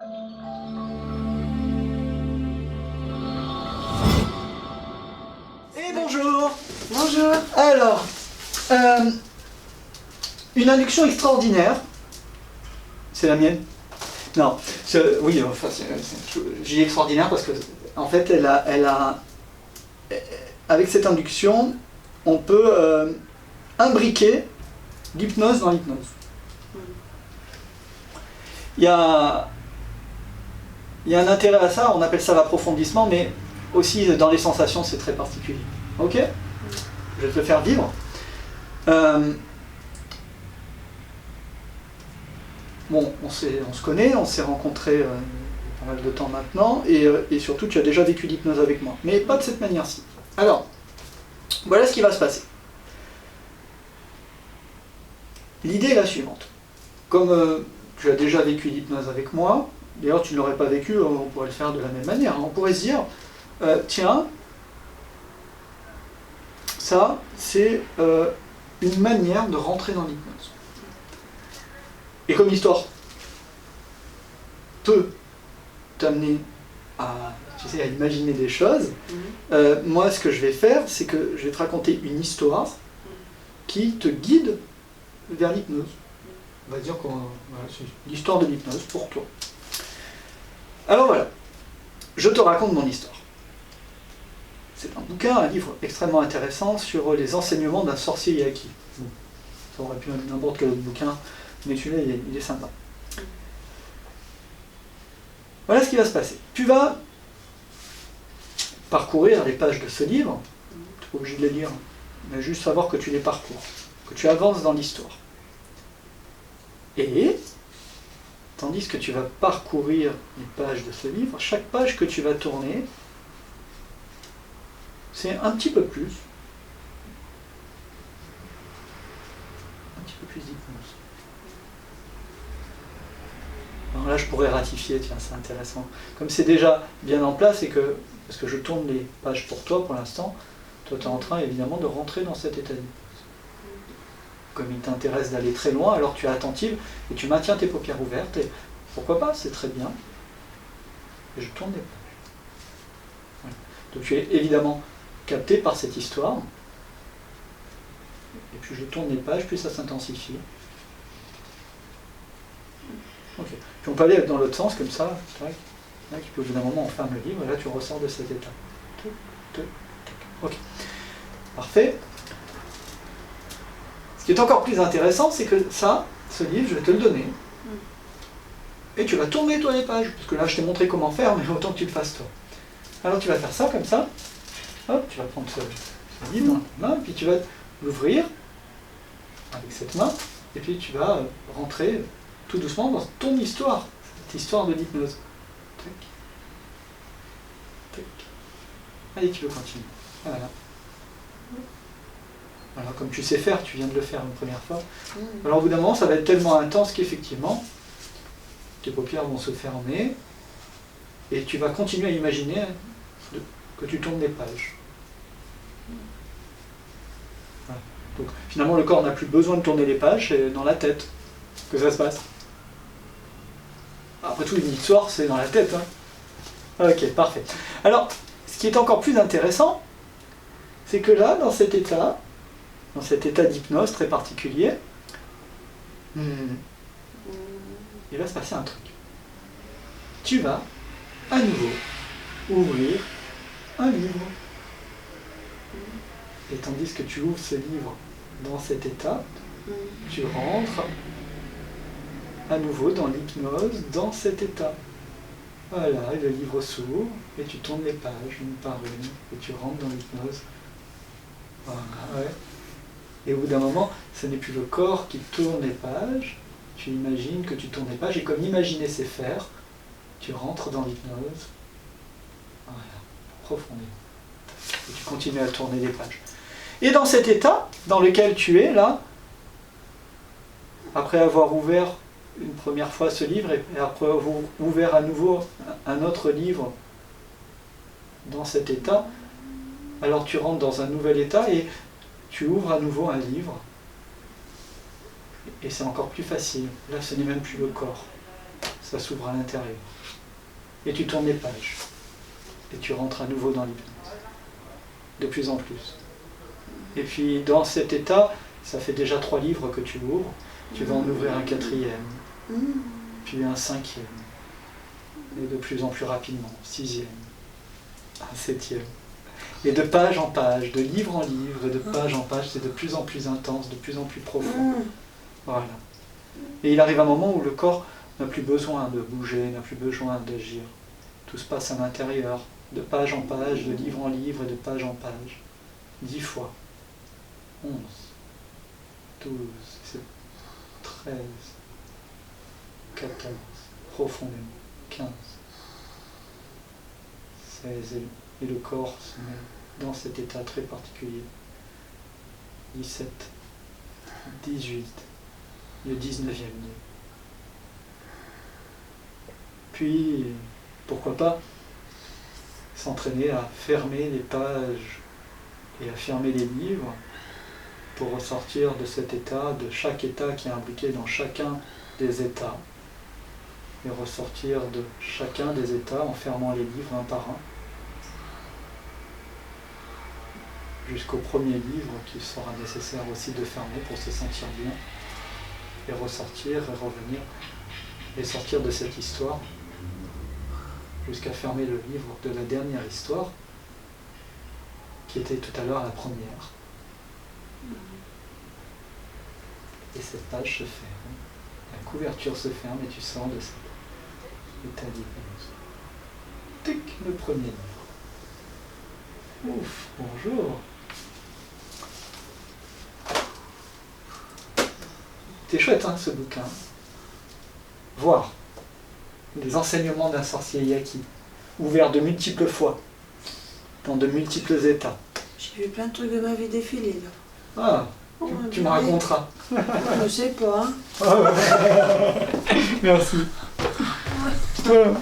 Et bonjour. Bonjour. Alors, une induction extraordinaire. C'est la mienne? Non, oui, enfin, j'ai dit extraordinaire parce que, en fait, avec cette induction, on peut imbriquer l'hypnose dans l'hypnose. Il y a un intérêt à ça, on appelle ça l'approfondissement, mais aussi dans les sensations, c'est très particulier. Ok? Je vais te le faire vivre. Bon, on se connaît, on s'est rencontrés pas mal de temps maintenant, et surtout tu as déjà vécu l'hypnose avec moi, mais pas de cette manière-ci. Alors, voilà ce qui va se passer. L'idée est la suivante. Comme tu as déjà vécu l'hypnose avec moi, d'ailleurs tu ne l'aurais pas vécu, on pourrait le faire de la même manière. On pourrait se dire, tiens, ça c'est une manière de rentrer dans l'hypnose. Et comme l'histoire peut t'amener à imaginer des choses, moi ce que je vais faire, c'est que je vais te raconter une histoire qui te guide vers l'hypnose. On va dire que voilà, c'est l'histoire de l'hypnose pour toi. Alors voilà, je te raconte mon histoire. C'est un bouquin, un livre extrêmement intéressant sur les enseignements d'un sorcier yaki. Bon, ça aurait pu être n'importe quel autre bouquin, mais celui-là il est sympa. Voilà ce qui va se passer. Tu vas parcourir les pages de ce livre, tu n'es pas obligé de les lire, mais juste savoir que tu les parcours, que tu avances dans l'histoire. Et, tandis que tu vas parcourir les pages de ce livre, chaque page que tu vas tourner, c'est un petit peu plus d'hypnose. Alors là, je pourrais ratifier, tiens, c'est intéressant. Comme c'est déjà bien en place, et que, parce que je tourne les pages pour toi pour l'instant, toi tu es en train évidemment de rentrer dans cet état d'hypnose. Comme il t'intéresse d'aller très loin, alors tu es attentive et tu maintiens tes paupières ouvertes, et pourquoi pas, c'est très bien. Et je tourne les pages. Voilà. Donc tu es évidemment capté par cette histoire, et puis je tourne les pages, puis ça s'intensifie. Ok. Puis on peut aller dans l'autre sens, comme ça, tac, tac, puis au bout d'un moment on ferme le livre, et là tu ressors de cet état. Tac, tac, tac. Ok. Parfait. Ce qui est encore plus intéressant, c'est que ça, ce livre, je vais te le donner. Et tu vas tourner toi les pages, parce que là je t'ai montré comment faire, mais autant que tu le fasses toi. Alors tu vas faire ça comme ça. Hop, tu vas prendre ce livre dans ta main, puis tu vas l'ouvrir avec cette main, et puis tu vas rentrer tout doucement dans ton histoire, cette histoire de l'hypnose. Tac. Tac. Allez, tu peux continuer. Voilà. Alors comme tu sais faire, tu viens de le faire une première fois. Alors au bout d'un moment, ça va être tellement intense qu'effectivement, tes paupières vont se fermer, et tu vas continuer à imaginer que tu tournes les pages. Voilà. Donc finalement, le corps n'a plus besoin de tourner les pages, c'est dans la tête que ça se passe. Après tout, une histoire, c'est dans la tête. Hein. Ok, parfait. Alors, ce qui est encore plus intéressant, c'est que là, dans cet état d'hypnose très particulier, il va se passer un truc. Tu vas, à nouveau, ouvrir un livre. Et tandis que tu ouvres ce livre dans cet état, tu rentres à nouveau dans l'hypnose, dans cet état. Voilà, et le livre s'ouvre, et tu tournes les pages une par une, et tu rentres dans l'hypnose. Voilà, ouais. Et au bout d'un moment, ce n'est plus le corps qui tourne les pages, tu imagines que tu tournes les pages, et comme imaginer c'est faire, tu rentres dans l'hypnose, voilà, profondément. Et tu continues à tourner les pages. Et dans cet état, dans lequel tu es là, après avoir ouvert une première fois ce livre, et après avoir ouvert à nouveau un autre livre dans cet état, alors tu rentres dans un nouvel état, et tu ouvres à nouveau un livre, et c'est encore plus facile. Là, ce n'est même plus le corps. ça s'ouvre à l'intérieur. Et tu tournes les pages. Et tu rentres à nouveau dans l'hypnose. De plus en plus. Et puis dans cet état, ça fait déjà 3 livres que tu ouvres. Tu vas en ouvrir un 4e, puis un 5e. Et de plus en plus rapidement, 6e, un 7e. Et de page en page, de livre en livre, et de page en page, c'est de plus en plus intense, de plus en plus profond. Voilà. Et il arrive un moment où le corps n'a plus besoin de bouger, n'a plus besoin d'agir. Tout se passe à l'intérieur, de page en page, de livre en livre, et de page en page. 10 fois. 11, 12, 13, 14, profondément, 15, 16, et le corps se met dans cet état très particulier. 17, 18, le 19e nœud. Puis, pourquoi pas, s'entraîner à fermer les pages et à fermer les livres pour ressortir de cet état, de chaque état qui est impliqué dans chacun des états, et ressortir de chacun des états en fermant les livres un par un, jusqu'au premier livre qui sera nécessaire aussi de fermer pour se sentir bien, et ressortir et revenir, et sortir de cette histoire, jusqu'à fermer le livre de la dernière histoire, qui était tout à l'heure la première. Et cette page se ferme, la couverture se ferme et tu sors de cet état d'hypnose. Tic, le premier livre. Ouf, bonjour. C'est chouette hein, ce bouquin. Voir les enseignements d'un sorcier yaki, ouverts de multiples fois, dans de multiples états. J'ai vu plein de trucs de ma vie défiler là. Ah, tu me raconteras. Je sais pas. Hein. Merci. Ouais.